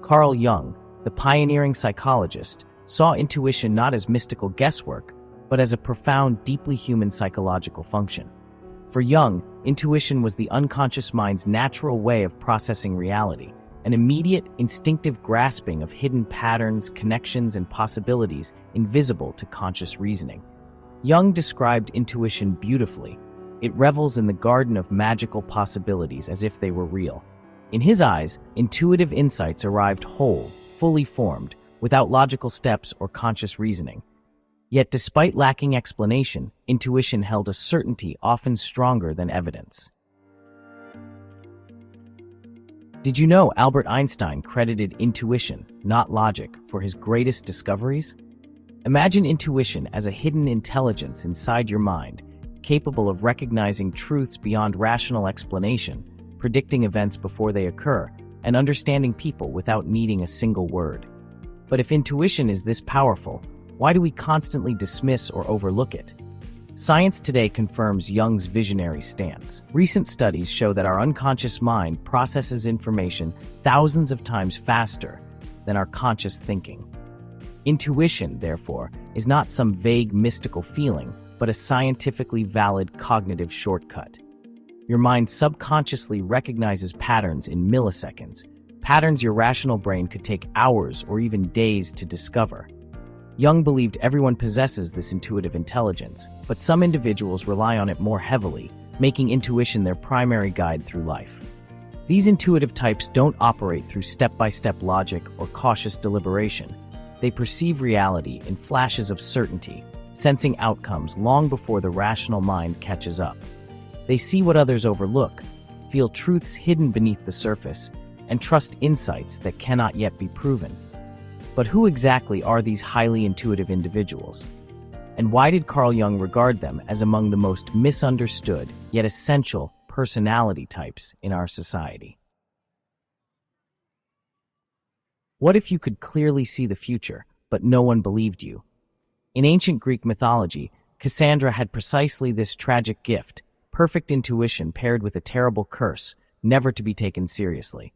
Carl Jung, the pioneering psychologist, saw intuition not as mystical guesswork, but as a profound, deeply human psychological function. For Jung, intuition was the unconscious mind's natural way of processing reality, an immediate, instinctive grasping of hidden patterns, connections, and possibilities invisible to conscious reasoning. Jung described intuition beautifully. It revels in the garden of magical possibilities as if they were real. In his eyes, intuitive insights arrived whole, fully formed, without logical steps or conscious reasoning. Yet despite lacking explanation, intuition held a certainty often stronger than evidence. Did you know Albert Einstein credited intuition, not logic, for his greatest discoveries? Imagine intuition as a hidden intelligence inside your mind, capable of recognizing truths beyond rational explanation, predicting events before they occur, and understanding people without needing a single word. But if intuition is this powerful, why do we constantly dismiss or overlook it? Science today confirms Jung's visionary stance. Recent studies show that our unconscious mind processes information thousands of times faster than our conscious thinking. Intuition, therefore, is not some vague mystical feeling, but a scientifically valid cognitive shortcut. Your mind subconsciously recognizes patterns in milliseconds, patterns your rational brain could take hours or even days to discover. Jung believed everyone possesses this intuitive intelligence, but some individuals rely on it more heavily, making intuition their primary guide through life. These intuitive types don't operate through step-by-step logic or cautious deliberation. They perceive reality in flashes of certainty, sensing outcomes long before the rational mind catches up. They see what others overlook, feel truths hidden beneath the surface, and trust insights that cannot yet be proven. But who exactly are these highly intuitive individuals? And why did Carl Jung regard them as among the most misunderstood yet essential personality types in our society? What if you could clearly see the future, but no one believed you? In ancient Greek mythology, Cassandra had precisely this tragic gift: perfect intuition paired with a terrible curse, never to be taken seriously.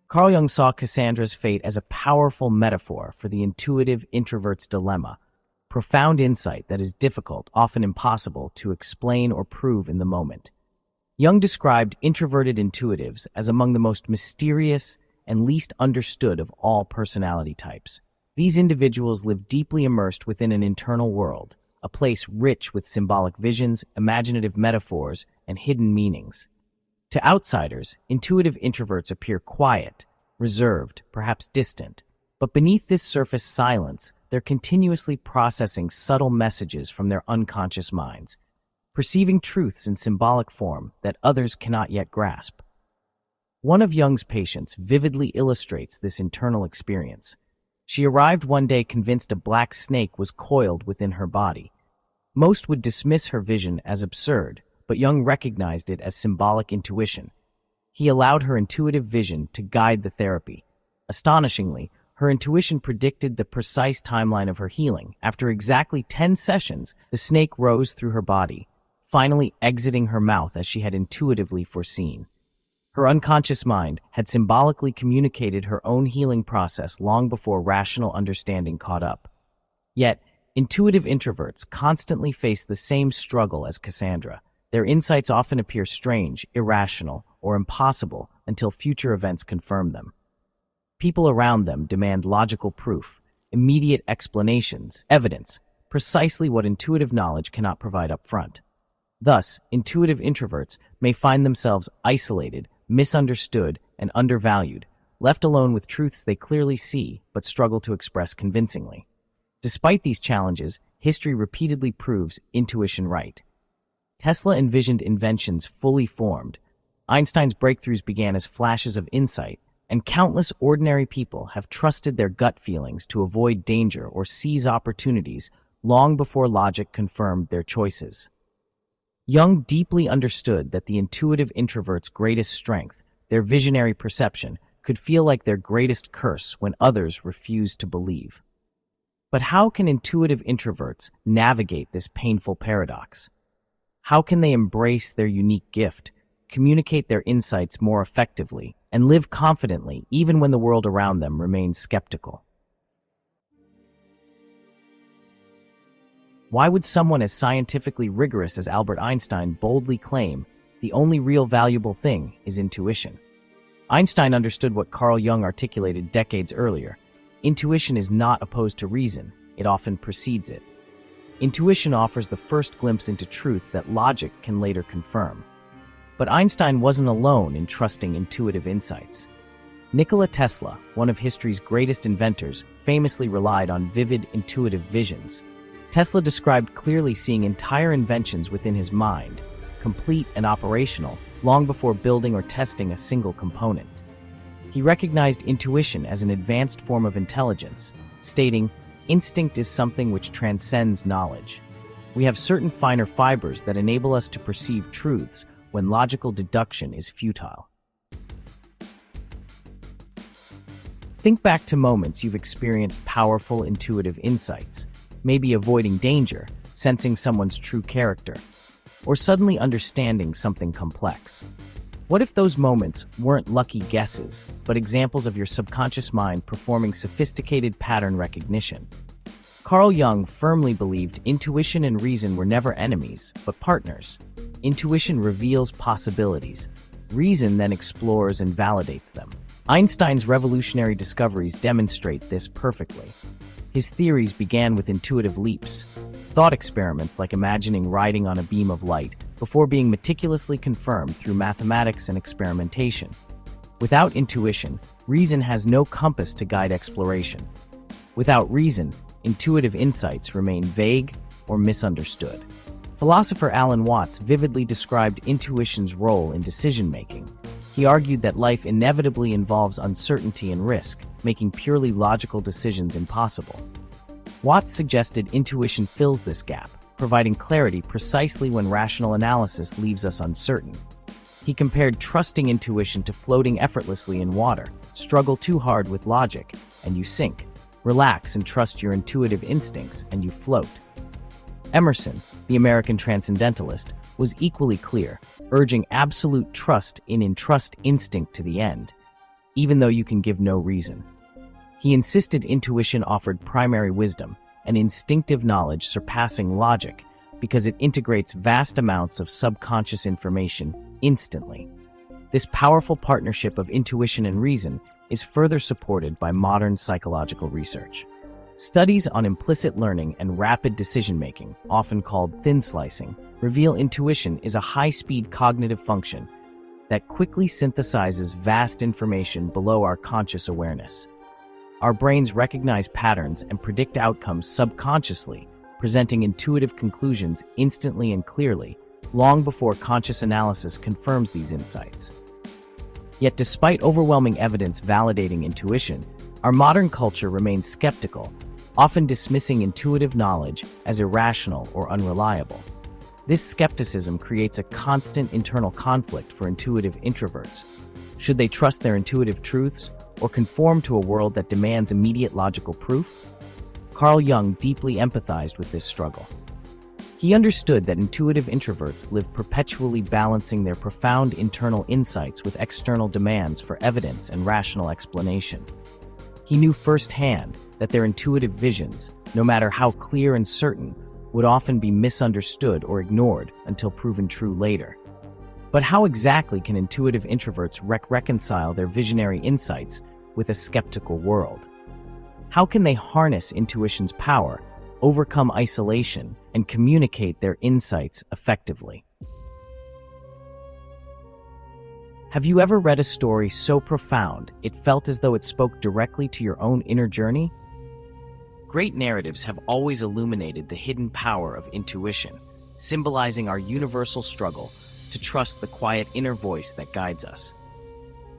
Carl Jung saw Cassandra's fate as a powerful metaphor for the intuitive introvert's dilemma, profound insight that is difficult, often impossible, to explain or prove in the moment. Jung described introverted intuitives as among the most mysterious and least understood of all personality types. These individuals live deeply immersed within an internal world, a place rich with symbolic visions, imaginative metaphors, and hidden meanings. To outsiders, intuitive introverts appear quiet, reserved, perhaps distant. But beneath this surface silence, they're continuously processing subtle messages from their unconscious minds, perceiving truths in symbolic form that others cannot yet grasp. One of Jung's patients vividly illustrates this internal experience. She arrived one day convinced a black snake was coiled within her body. Most would dismiss her vision as absurd, but Jung recognized it as symbolic intuition. He allowed her intuitive vision to guide the therapy. Astonishingly, her intuition predicted the precise timeline of her healing. After exactly 10 sessions, the snake rose through her body, finally exiting her mouth as she had intuitively foreseen. Her unconscious mind had symbolically communicated her own healing process long before rational understanding caught up. Yet, intuitive introverts constantly face the same struggle as Cassandra. Their insights often appear strange, irrational, or impossible until future events confirm them. People around them demand logical proof, immediate explanations, evidence, precisely what intuitive knowledge cannot provide up front. Thus, intuitive introverts may find themselves isolated, misunderstood, and undervalued, left alone with truths they clearly see but struggle to express convincingly. Despite these challenges, history repeatedly proves intuition right. Tesla envisioned inventions fully formed. Einstein's breakthroughs began as flashes of insight, and countless ordinary people have trusted their gut feelings to avoid danger or seize opportunities long before logic confirmed their choices. Jung deeply understood that the intuitive introvert's greatest strength, their visionary perception, could feel like their greatest curse when others refused to believe. But how can intuitive introverts navigate this painful paradox? How can they embrace their unique gift, communicate their insights more effectively, and live confidently even when the world around them remains skeptical. Why would someone as scientifically rigorous as Albert Einstein boldly claim the only real valuable thing is intuition? Einstein understood what Carl Jung articulated decades earlier. Intuition is not opposed to reason, it often precedes it. Intuition offers the first glimpse into truths that logic can later confirm. But Einstein wasn't alone in trusting intuitive insights. Nikola Tesla, one of history's greatest inventors, famously relied on vivid, intuitive visions. Tesla described clearly seeing entire inventions within his mind, complete and operational, long before building or testing a single component. He recognized intuition as an advanced form of intelligence, stating, "Instinct is something which transcends knowledge. We have certain finer fibers that enable us to perceive truths when logical deduction is futile." Think back to moments you've experienced powerful intuitive insights, maybe avoiding danger, sensing someone's true character, or suddenly understanding something complex. What if those moments weren't lucky guesses, but examples of your subconscious mind performing sophisticated pattern recognition? Carl Jung firmly believed intuition and reason were never enemies, but partners. Intuition reveals possibilities. Reason then explores and validates them. Einstein's revolutionary discoveries demonstrate this perfectly. His theories began with intuitive leaps, thought experiments like imagining riding on a beam of light, before being meticulously confirmed through mathematics and experimentation. Without intuition, reason has no compass to guide exploration. Without reason, intuitive insights remain vague or misunderstood. Philosopher Alan Watts vividly described intuition's role in decision-making. He argued that life inevitably involves uncertainty and risk, making purely logical decisions impossible. Watts suggested intuition fills this gap, providing clarity precisely when rational analysis leaves us uncertain. He compared trusting intuition to floating effortlessly in water. Struggle too hard with logic, and you sink. Relax and trust your intuitive instincts, and you float. Emerson, the American transcendentalist, was equally clear, urging absolute trust in entrust instinct to the end, even though you can give no reason. He insisted intuition offered primary wisdom, an instinctive knowledge surpassing logic, because it integrates vast amounts of subconscious information instantly. This powerful partnership of intuition and reason is further supported by modern psychological research. Studies on implicit learning and rapid decision-making, often called thin slicing, reveal intuition is a high-speed cognitive function that quickly synthesizes vast information below our conscious awareness. Our brains recognize patterns and predict outcomes subconsciously, presenting intuitive conclusions instantly and clearly, long before conscious analysis confirms these insights. Yet despite overwhelming evidence validating intuition, our modern culture remains skeptical, often dismissing intuitive knowledge as irrational or unreliable. This skepticism creates a constant internal conflict for intuitive introverts. Should they trust their intuitive truths or conform to a world that demands immediate logical proof? Carl Jung deeply empathized with this struggle. He understood that intuitive introverts live perpetually balancing their profound internal insights with external demands for evidence and rational explanation. He knew firsthand that their intuitive visions, no matter how clear and certain, would often be misunderstood or ignored until proven true later. But how exactly can intuitive introverts reconcile their visionary insights with a skeptical world? How can they harness intuition's power, overcome isolation, and communicate their insights effectively? Have you ever read a story so profound it felt as though it spoke directly to your own inner journey? Great narratives have always illuminated the hidden power of intuition, symbolizing our universal struggle to trust the quiet inner voice that guides us.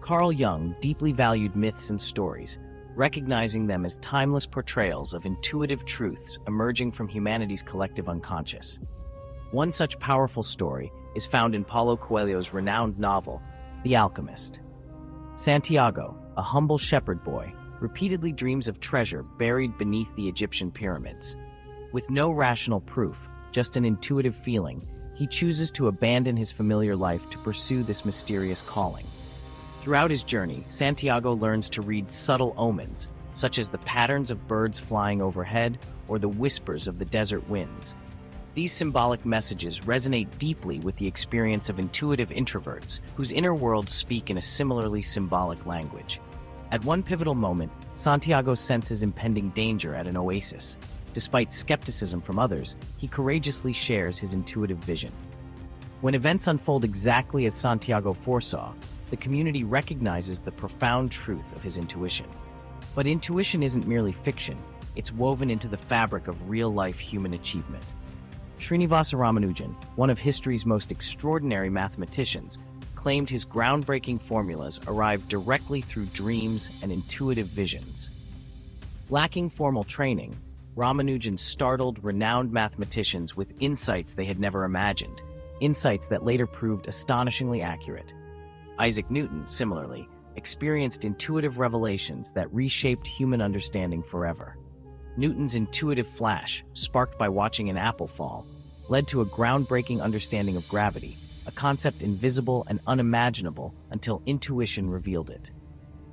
Carl Jung deeply valued myths and stories, recognizing them as timeless portrayals of intuitive truths emerging from humanity's collective unconscious. One such powerful story is found in Paulo Coelho's renowned novel, The Alchemist. Santiago, a humble shepherd boy, repeatedly dreams of treasure buried beneath the Egyptian pyramids. With no rational proof, just an intuitive feeling, he chooses to abandon his familiar life to pursue this mysterious calling. Throughout his journey, Santiago learns to read subtle omens, such as the patterns of birds flying overhead or the whispers of the desert winds. These symbolic messages resonate deeply with the experience of intuitive introverts, whose inner worlds speak in a similarly symbolic language. At one pivotal moment, Santiago senses impending danger at an oasis. Despite skepticism from others, he courageously shares his intuitive vision. When events unfold exactly as Santiago foresaw, the community recognizes the profound truth of his intuition. But intuition isn't merely fiction, it's woven into the fabric of real-life human achievement. Srinivasa Ramanujan, one of history's most extraordinary mathematicians, claimed his groundbreaking formulas arrived directly through dreams and intuitive visions. Lacking formal training, Ramanujan startled renowned mathematicians with insights they had never imagined, insights that later proved astonishingly accurate. Isaac Newton, similarly, experienced intuitive revelations that reshaped human understanding forever. Newton's intuitive flash, sparked by watching an apple fall, led to a groundbreaking understanding of gravity, a concept invisible and unimaginable until intuition revealed it.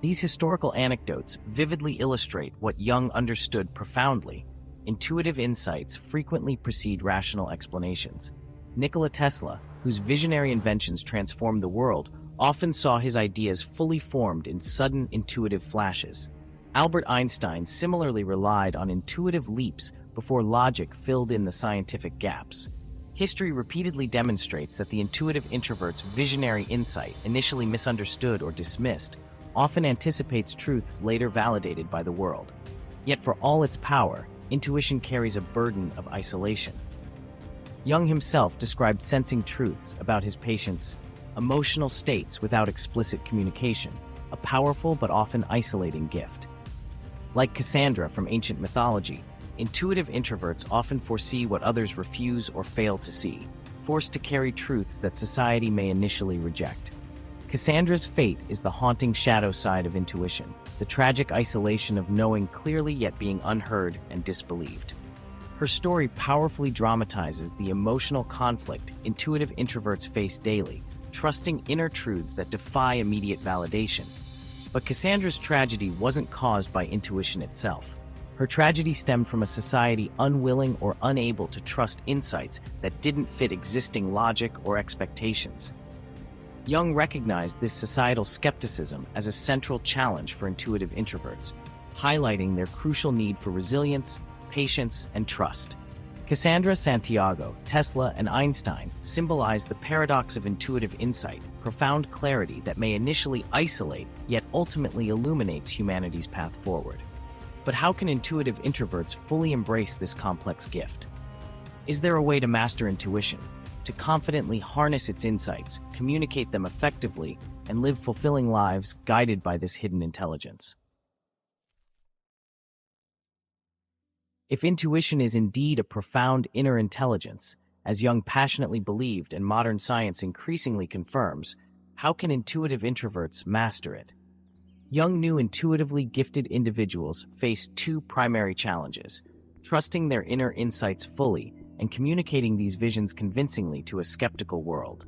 These historical anecdotes vividly illustrate what Jung understood profoundly. Intuitive insights frequently precede rational explanations. Nikola Tesla, whose visionary inventions transformed the world, often saw his ideas fully formed in sudden intuitive flashes. Albert Einstein similarly relied on intuitive leaps before logic filled in the scientific gaps. History repeatedly demonstrates that the intuitive introvert's visionary insight, initially misunderstood or dismissed, often anticipates truths later validated by the world. Yet for all its power, intuition carries a burden of isolation. Jung himself described sensing truths about his patients' emotional states without explicit communication, a powerful but often isolating gift. Like Cassandra from ancient mythology, intuitive introverts often foresee what others refuse or fail to see, forced to carry truths that society may initially reject. Cassandra's fate is the haunting shadow side of intuition, the tragic isolation of knowing clearly yet being unheard and disbelieved. Her story powerfully dramatizes the emotional conflict intuitive introverts face daily, trusting inner truths that defy immediate validation. But Cassandra's tragedy wasn't caused by intuition itself. Her tragedy stemmed from a society unwilling or unable to trust insights that didn't fit existing logic or expectations. Jung recognized this societal skepticism as a central challenge for intuitive introverts, highlighting their crucial need for resilience, patience, and trust. Cassandra, Santiago, Tesla, and Einstein symbolize the paradox of intuitive insight, profound clarity that may initially isolate, yet ultimately illuminates humanity's path forward. But how can intuitive introverts fully embrace this complex gift? Is there a way to master intuition, to confidently harness its insights, communicate them effectively, and live fulfilling lives guided by this hidden intelligence? If intuition is indeed a profound inner intelligence, as Jung passionately believed and modern science increasingly confirms, how can intuitive introverts master it? Jung knew intuitively gifted individuals face two primary challenges: trusting their inner insights fully and communicating these visions convincingly to a skeptical world.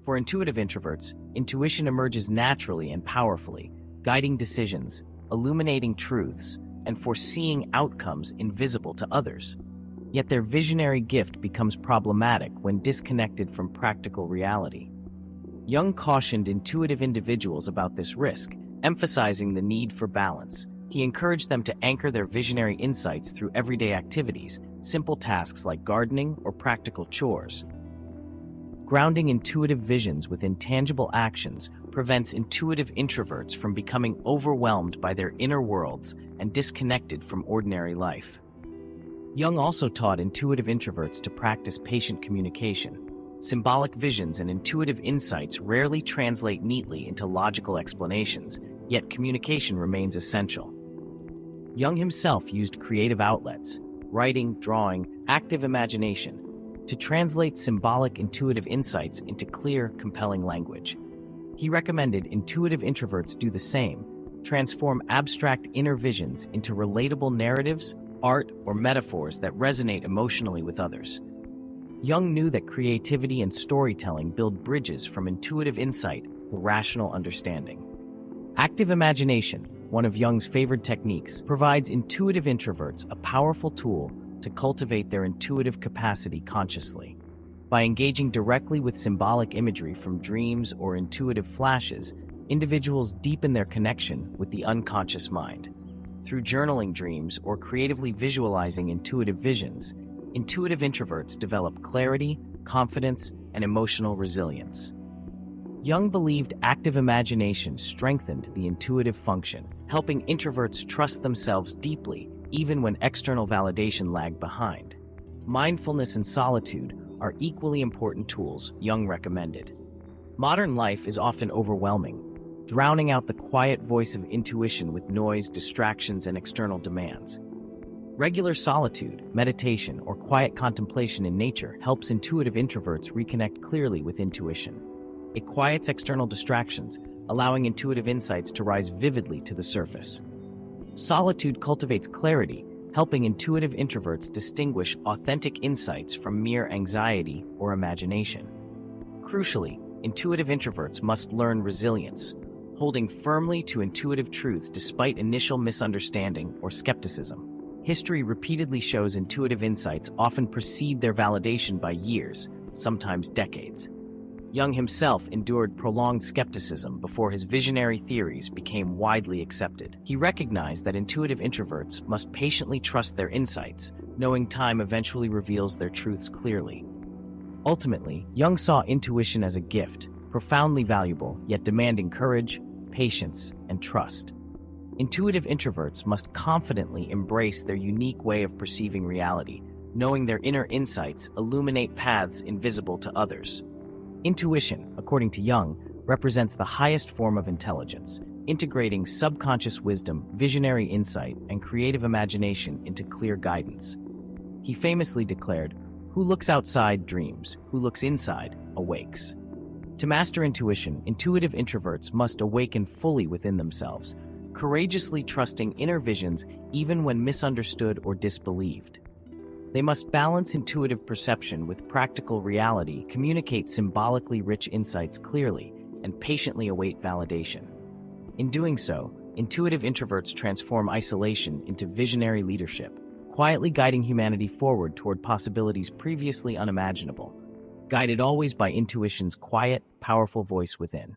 For intuitive introverts, intuition emerges naturally and powerfully, guiding decisions, illuminating truths, and foreseeing outcomes invisible to others. Yet their visionary gift becomes problematic when disconnected from practical reality. Jung cautioned intuitive individuals about this risk, emphasizing the need for balance. He encouraged them to anchor their visionary insights through everyday activities, simple tasks like gardening or practical chores. Grounding intuitive visions within tangible actions prevents intuitive introverts from becoming overwhelmed by their inner worlds and disconnected from ordinary life. Jung also taught intuitive introverts to practice patient communication. Symbolic visions and intuitive insights rarely translate neatly into logical explanations, yet communication remains essential. Jung himself used creative outlets, writing, drawing, active imagination, to translate symbolic intuitive insights into clear, compelling language. He recommended intuitive introverts do the same, transform abstract inner visions into relatable narratives, art, or metaphors that resonate emotionally with others. Jung knew that creativity and storytelling build bridges from intuitive insight to rational understanding. Active imagination, one of Jung's favorite techniques, provides intuitive introverts a powerful tool to cultivate their intuitive capacity consciously. By engaging directly with symbolic imagery from dreams or intuitive flashes, individuals deepen their connection with the unconscious mind. Through journaling dreams or creatively visualizing intuitive visions, intuitive introverts develop clarity, confidence, and emotional resilience. Jung believed active imagination strengthened the intuitive function, helping introverts trust themselves deeply even when external validation lagged behind. Mindfulness and solitude are equally important tools Jung recommended. Modern life is often overwhelming, drowning out the quiet voice of intuition with noise, distractions, and external demands. Regular solitude, meditation, or quiet contemplation in nature helps intuitive introverts reconnect clearly with intuition. It quiets external distractions, allowing intuitive insights to rise vividly to the surface. Solitude cultivates clarity, helping intuitive introverts distinguish authentic insights from mere anxiety or imagination. Crucially, intuitive introverts must learn resilience, holding firmly to intuitive truths despite initial misunderstanding or skepticism. History repeatedly shows intuitive insights often precede their validation by years, sometimes decades. Jung himself endured prolonged skepticism before his visionary theories became widely accepted. He recognized that intuitive introverts must patiently trust their insights, knowing time eventually reveals their truths clearly. Ultimately, Jung saw intuition as a gift, profoundly valuable, yet demanding courage, patience, and trust. Intuitive introverts must confidently embrace their unique way of perceiving reality, knowing their inner insights illuminate paths invisible to others. Intuition, according to Jung, represents the highest form of intelligence, integrating subconscious wisdom, visionary insight, and creative imagination into clear guidance. He famously declared, "Who looks outside dreams, who looks inside awakes." To master intuition, intuitive introverts must awaken fully within themselves, courageously trusting inner visions even when misunderstood or disbelieved. They must balance intuitive perception with practical reality, communicate symbolically rich insights clearly, and patiently await validation. In doing so, intuitive introverts transform isolation into visionary leadership, quietly guiding humanity forward toward possibilities previously unimaginable, guided always by intuition's quiet, powerful voice within.